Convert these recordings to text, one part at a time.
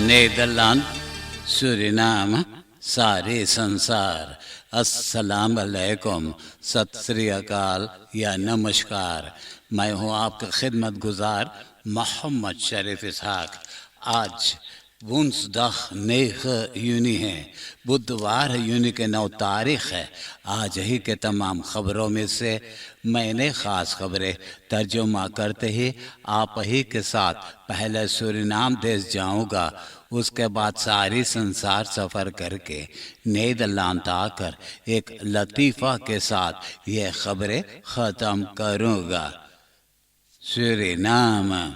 Nederland, Suriname, सारे संसार, अस्सलाम अलैकुम, सत श्री अकाल या नमस्कार। मैं हूँ आपका खिदमत गुजार मोहम्मद शरीफ इसहाक। आज वुंसदाग 9 जून है, बुधवार जून के 9 तारीख है। आज ही के तमाम खबरों में से मैंने ख़ास खबरें तर्जुमा करते ही आप ही के साथ पहले सूरीनाम देश जाऊंगा, उसके बाद सारी संसार सफ़र करके नीदरलैंड आकर एक लतीफ़ा के साथ ये खबरें ख़त्म करूँगा। सूरीनाम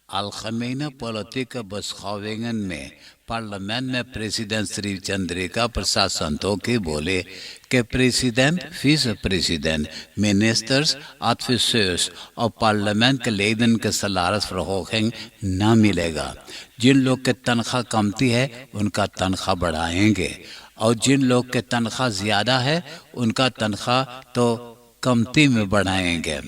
Algemene politieke beschouwingen में पार्लियामेंट में प्रेसिडेंट श्री चंद्रिका प्रसाद संतोखी बोले कि प्रेसिडेंट, विस प्रेसिडेंट, मिनिस्टर्स, ऑफिसर्स और पार्लियामेंट के लेदन के सलारस फरोखेंग न मिलेगा। जिन लोग के तनख्वाह कमती है उनका तनख्वाह बढ़ाएंगे और जिन लोग के तनख्वाह ज़्यादा है उनका तनख्वाह तो कमती में बढ़ाएंगे।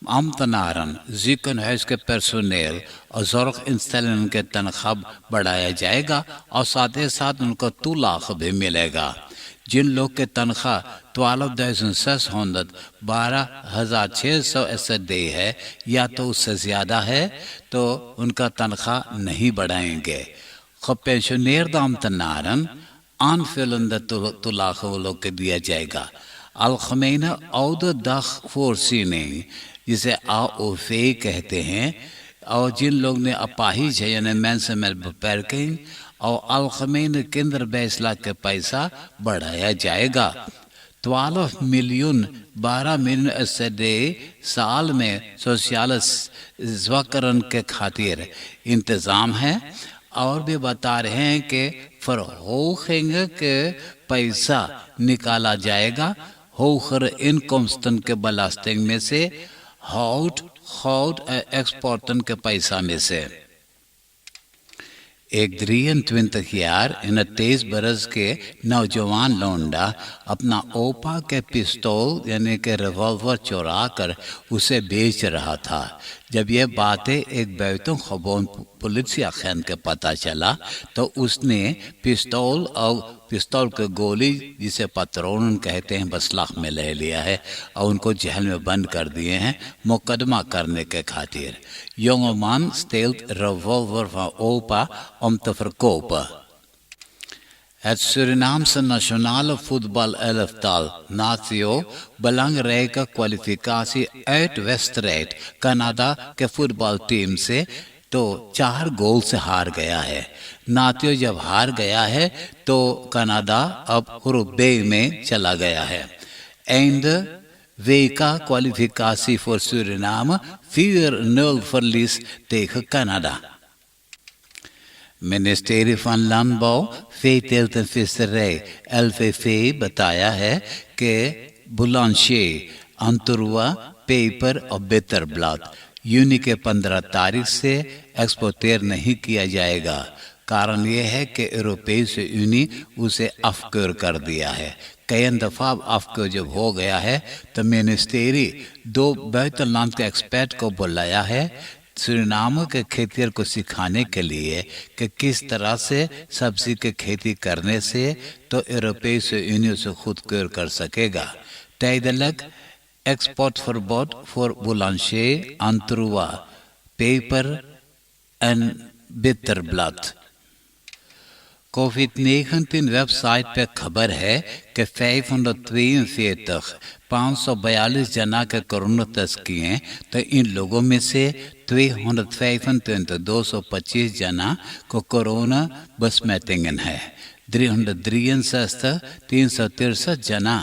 ambtenaren, ziekenhuis के पर्सोनेल और zorginstellingen के तनख्वाह बढ़ाया जाएगा और साथ ही साथ उनको 2 लाख भी मिलेगा। जिन लोग के तनख्वाह 12,600 12,600 SED है या तो उससे ज़्यादा है तो उनका तनख्वाह नहीं बढ़ाएंगे। gepensioneerde ambtenaren aanvullende toelage लोग के दिया जाएगा। algemene oude dagvoorziening जिसे AOV कहते हैं, और जिन लोग ने अपाहिज है यानी mensen met beperking और algemene kinderbijslag के पैसा बढ़ाया जाएगा। 12 मिलियन SED साल में सोशल ज़वाकरण के खातिर इंतज़ाम है। और भी बता रहे हैं कि verhoging के पैसा निकाला जाएगा होगर इनकमस्टन के belasting में से, hout एक्सपोर्टन के पैसा में से। एक 23 jaar इन 23 बरस के नौजवान लौंडा अपना ओपा के पिस्तौल यानी कि रिवॉल्वर चुरा कर उसे बेच रहा था। जब यह बातें एक बैतों खबों पुलिसिया खैन के पता चला तो उसने पिस्तौल के गोली जिसे पत्रोन कहते हैं बसलाख में ले लिया है और उनको जेल में बंद कर दिए हैं मुकदमा करने के खातिर। jonge man steelt revolver van opa om te verkopen. Het Surinaamse nationale voetbalelftal Natio belangrijke kwalificatie uitwedstrijd Canada के फुटबॉल से तो 4 गोल से हार गया है। नातियो जब हार गया है तो कनाडा अब ग्रुप B में चला गया है। Einde WK kwalificatie voor Suriname 4-0 verlies tegen Canada. Ministerie van Landbouw, Veeteelt en Visserij LVV बताया है कि बुलंदशहर, अंतुरुआ, पेपर और बिटरब्लड यूनी के 15 तारीख से एक्सपोर्ट नहीं किया जाएगा। कारण यह है कि यूरोपीय यूनियन उसे अफकर कर दिया है। कई दफ़ा अफकर जब हो गया है तो मिनिस्ट्री 2 बैतुलनाम के एक्सपर्ट को बुलाया है सूरीनाम के खेतियर को सिखाने के लिए कि किस तरह से सब्जी की खेती करने से तो यूरोपीय यूनियन से खुद कर सकेगा। tijdelijk exportverbod voor Boulanger, Antroa, peper en bitterblad। कोविड-19 वेबसाइट पर खबर है कि 542 जना के कोरोना टेस्ट किए तो इन लोगों में से 225 जना को कोरोना besmettingen है। 363 जना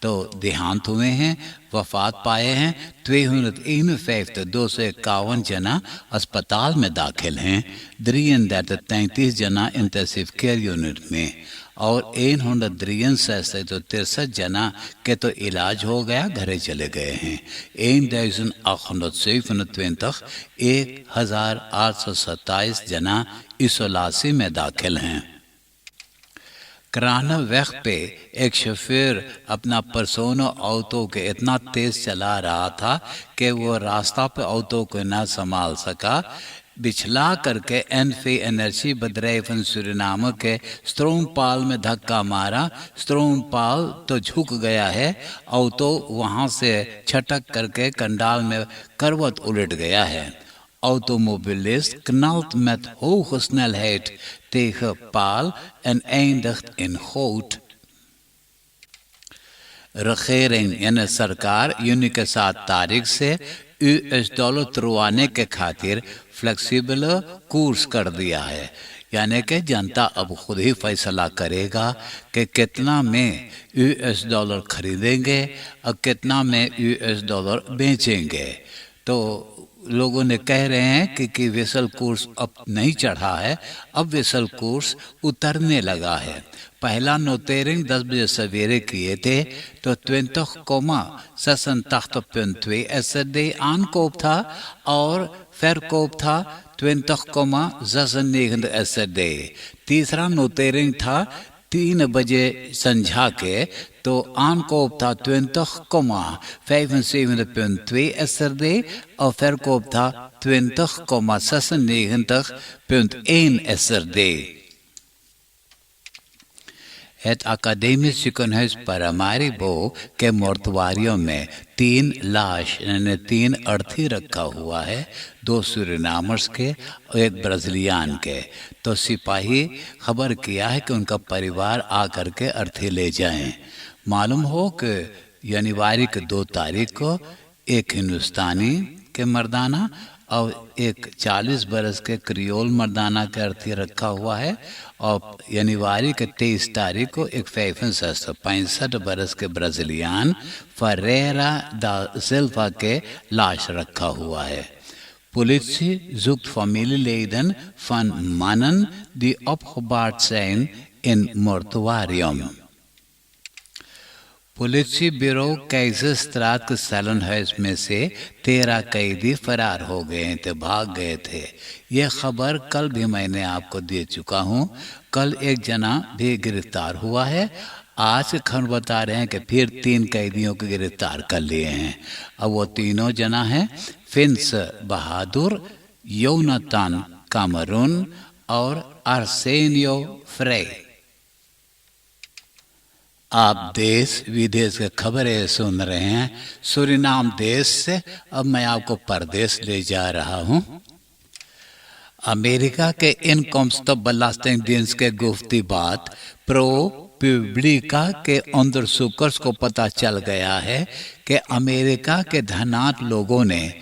तो देहांत हुए हैं, वफात पाए हैं। 251 जना अस्पताल में दाखिल हैं। 33 जना इंटेंसिव केयर यूनिट में और 163 जना के तो इलाज हो गया, घरे चले गए हैं। 1827 जना इसोलासी में दाखिल हैं। कराना वक्त पे एक शोफर अपना पर्सोना ऑटो के इतना तेज चला रहा था कि वो रास्ता पे ऑटो को ना संभाल सका। बिछला करके NV energiebedrijven सुरिनाम के स्ट्रोंगपाल में धक्का मारा। स्ट्रोंगपाल तो झुक गया है और तो वहां से छटक करके कंडाल में करवट उलट गया है। Automobilist knalt met hoge snelheid tegen paal en eindigt in goot। regering यानी सरकार यूनी के 7 तारीख से $US तुड़वाने के खातिर फ्लेक्सिबल कोर्स कर दिया है। यानी कि जनता अब खुद ही फैसला करेगा कि कितना में $US खरीदेंगे और कितना में $US बेचेंगे। तो लोगों ने कह रहे हैं कि वेसल कोर्स अब नहीं चढ़ा है, अब वेसल कोर्स उतरने लगा है। पहला नोटेरिंग 10 बजे सवेरे किए थे तो 20,86.2 SRD aankoop था और verkoop था 20,96 SRD। तीसरा नोटेरिंग था 3 बजे संझा के तो aankoop था 20,75.2 SRD और verkoop था 20,96.1 SRD। Het Academisch Ziekenhuis Paramaribo के मोर्तवारियों में 3 लाश यानी 3 अर्थी रखा हुआ है, 2 सूरीनामर्स के और 1 ब्राज़ीलियन के। तो सिपाही खबर किया है कि उनका परिवार आकर के अर्थी ले जाएं। मालूम हो कि जनवरी के 2 तारीख को एक हिंदुस्तानी के मर्दाना और एक 40 बरस के क्रियोल मर्दाना के अर्थी रखा हुआ है और जनवरी के 23 तारीख को एक 65 बरस के ब्राज़ीलियन फरेरा दा सिल्वा के लाश रखा हुआ है। Politie zoekt familieleden van mannen die opgebaard zijn in mortuarium। Police bureau Keizerstraat के सैलनहाउस में से 13 कैदी फरार हो गए थे, भाग गए थे। यह खबर कल भी मैंने आपको दे चुका हूँ। कल एक जना भी गिरफ्तार हुआ है। आज के खबर बता रहे हैं कि फिर 3 कैदियों को गिरफ्तार कर लिए हैं। अब वो तीनों जना हैं फिंस बहादुर, योनातान कामरून और आर्सेनियो फ्रे। आप देश विदेश के खबरें सुन रहे हैं सूरीनाम देश से। अब मैं आपको परदेश ले जा रहा हूं। अमेरिका के inkomstenbelastingdienst के गुफ्ती बात ProPublica के अंडरसूकर्स को पता चल गया है कि अमेरिका के धनाढ्य लोगों ने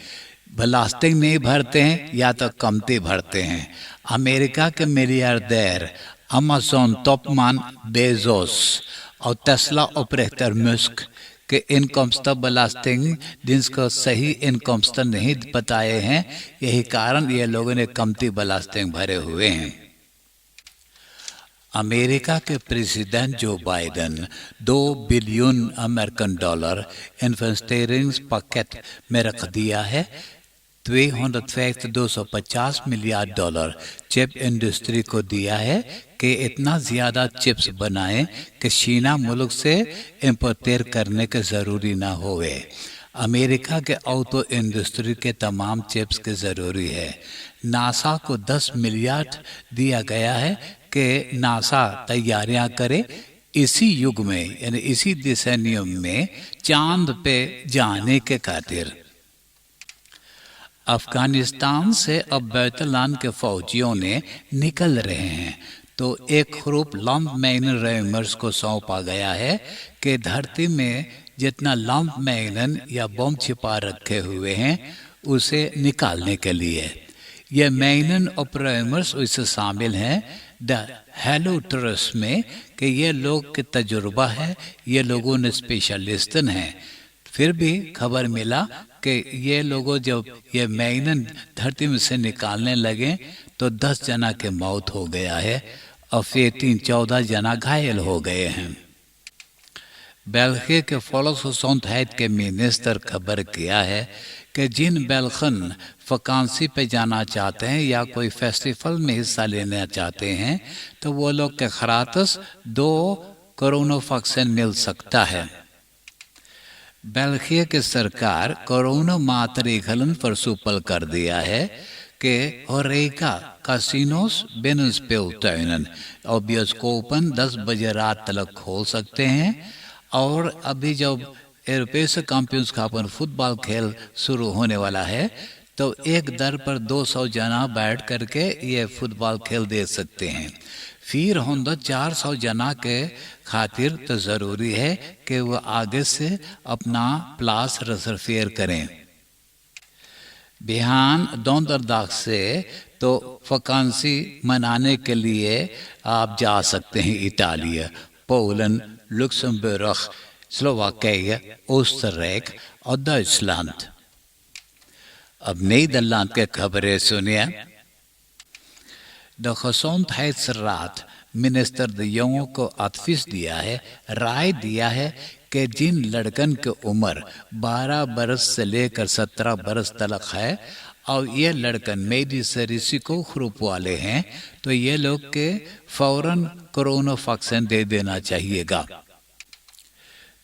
बेलास्टिंग नहीं भरते हैं या तो कमती भरते हैं। अमेरिका के मिलियर्डेर अमेज़न टॉपमैन बेजोस और टेस्ला ऑपरेटर मस्क के inkomstenbelastingdienst को सही इनकम्स्टन नहीं बताए हैं। यही कारण ये लोगों ने कमती बेलास्टिंग भरे हुए हैं। अमेरिका के president Joe Biden $2 billion investment packet में रख दिया है। 250 मिलियन डॉलर चिप इंडस्ट्री को दिया है कि इतना ज़्यादा चिप्स बनाएं कि चीना मुल्क से इंपोर्ट करने के ज़रूरी ना होवे। अमेरिका के ऑटो इंडस्ट्री के तमाम चिप्स के ज़रूरी है। नासा को 10 मिलियन दिया गया है कि नासा तैयारियां करे इसी युग में यानी इसी डिसेनियम में चांद पे जाने के खातिर। अफगानिस्तान से अब बैतलान के फौजियों ने निकल रहे हैं तो एक ग्रुप लैंडमाइन रेमर्स को सौंपा गया है कि धरती में जितना लैंडमाइन या बम छिपा रखे हुए हैं उसे निकालने के लिए। ये मैनन ऑपरेटर्स उससे शामिल हैं द हेलो ट्रस्ट में कि ये लोग के तजुर्बा है, ये लोगों ने स्पेशलिस्ट हैं। फिर भी खबर मिला कि ये लोगों जब ये मैनन धरती में से निकालने लगे तो 10 जना के मौत हो गया है और फिर 14 जना घायल हो गए हैं। बेल्जियम के वॉल्क्सगेजondheid के मिनिस्टर खबर किया है कि जिन बेल्खन वकांसी पे जाना चाहते हैं या कोई फेस्टिवल में हिस्सा लेना चाहते हैं तो वो लोग के खरातस 2 कोरोना वैक्सीन मिल सकता है। बेल्जियम की सरकार कोरोना मातृगलन पर सुपल कर दिया है कि के Horeca casinos binnenspeltuinen और बियोस्कोपन 10 बजे रात तक खोल सकते हैं। और अभी जब यूरोपीय कांपियंस कापन फुटबॉल खेल शुरू होने वाला है तो एक दर पर 200 जना बैठ करके ये फुटबॉल खेल देख सकते हैं। फिर 400 जना के खातिर तो ज़रूरी है कि वो आगे से अपना प्लास रिजर्व करें। बिहान दोनदरदाग से तो वकांसी मनाने के लिए आप जा सकते हैं इटालिया, पोलैंड, लुक्समबर्ग, स्लोवाकिया, ओस्टररिक और डचलैंड। अब नीदरलैंड के खबरें सुनिए। The gezondheidsraad minister the young को एडवाइस दिया है, राय दिया है कि जिन लड़कन की उम्र 12 बरस से लेकर 17 बरस तक है और ये लड़कन मेडिसिन रिस्को ग्रुप वाले हैं तो ये लोग के फौरन कोरोना वैक्सीन दे देना चाहिएगा।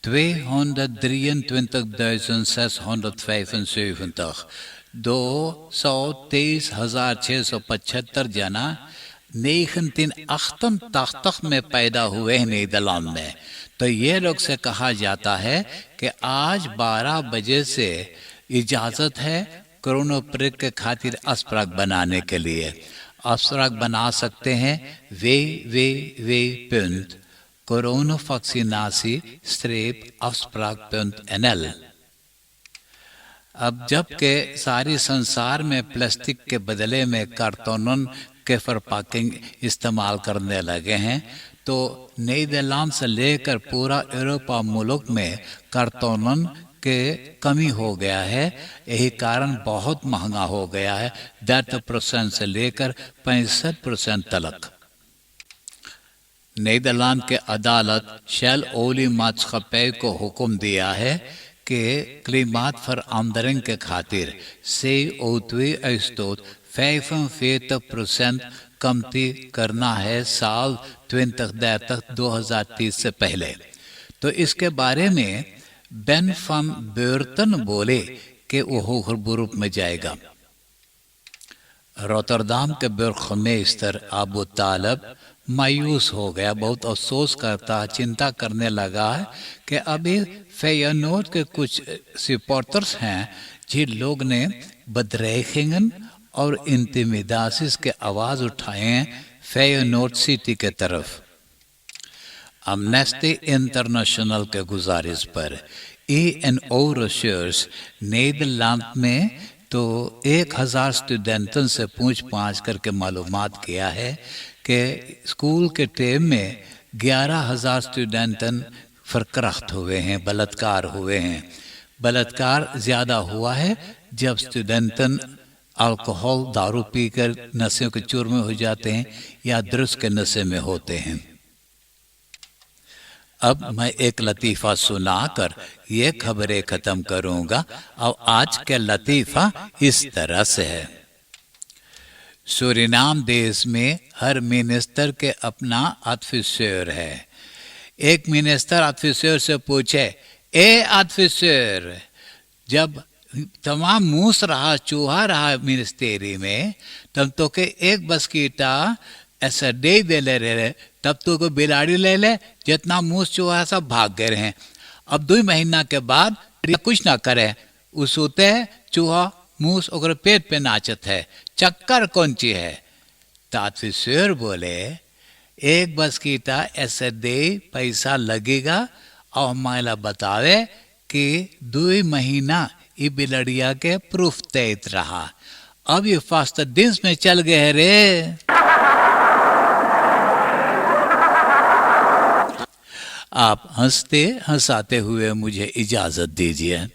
223.675 223.675 जना 1988 में पैदा हुए हैं नीदरलैंड में। तो ये लोग से कहा जाता है कि आज 12 बजे से इजाज़त है कोरोना प्रिक के खातिर अस्पताल बनाने के लिए। अस्पताल बना सकते हैं www.coronavaccinatie-afspraak.nl। अब जबकि सारी संसार में प्लास्टिक के बदले में कार्टून के पैकिंग इस्तेमाल करने लगे हैं तो नीदरलैंड से लेकर पूरा यूरोपा मुल्क में कार्टून के कमी हो गया है। यही कारण बहुत महंगा हो गया है, 10% से लेकर 65% तक। नीदरलैंड के अदालत शेल ओली मात्सकपे को हुक्म दिया है कि klimaatverandering के खातिर CO2-uitstoot 45% कमती करना है साल 2030 से पहले। तो इसके बारे में बेन van बेर्टन बोले कि वो ग्रुप में जाएगा। रोटरडाम के बुर्गमेस्टर अबू तालब मायूस हो गया, बहुत अफसोस करता, चिंता करने लगा है कि अभी फेयरनोर्ड के कुछ सपोर्टर्स हैं जिन लोग ने बदरेखिंगन और इंटिमिदासिस के आवाज़ उठाए हैं फेयरनोर्ड सिटी के तरफ। अमनेस्टी इंटरनेशनल के गुजारिश पर ENO रिसर्च नीदरलैंड में तो 1000 स्टूडेंटों से पूछ-पाछ करके मालूमात किया है कि स्कूल के टाइम में 11,000 स्टूडेंटन फरक्रख्त हुए हैं, बलात्कार हुए हैं। बलात्कार ज़्यादा हुआ है जब स्टूडेंटन अल्कोहल दारू पीकर नशे के चूर में हो जाते हैं या ड्रग्स के नशे में होते हैं। अब मैं एक लतीफ़ा सुनाकर ये खबरें ख़त्म करूँगा और आज का लतीफ़ा इस तरह से है। सूरीनाम देश में हर मिनिस्टर के अपना ऑफिसर है। एक मिनिस्टर ऑफिसर से पूछे, ए ऑफिसर, जब तमाम मूस रहा, चूहा रहा मिनिस्ट्री में, तब तो के एक बस्कीटा ऐसा दे ले रहे, तब तो को बिलाड़ी ले ले, जितना मूस चूहा सब भाग गए हैं। अब 2 महीना के बाद कुछ ना करे, उस सोते चूहा मूस और पेट पे नाचत है, चक्कर कौन ची है? तो ऑफिसर बोले, एक बस्कीटा ऐसे दे पैसा लगेगा और माला बतावे कि 2 महीना ये बिलड़िया के प्रूफ देत रहा। अब ये फास्ट दिन में चल गए रे। आप हंसते हंसाते हुए मुझे इजाजत दीजिए।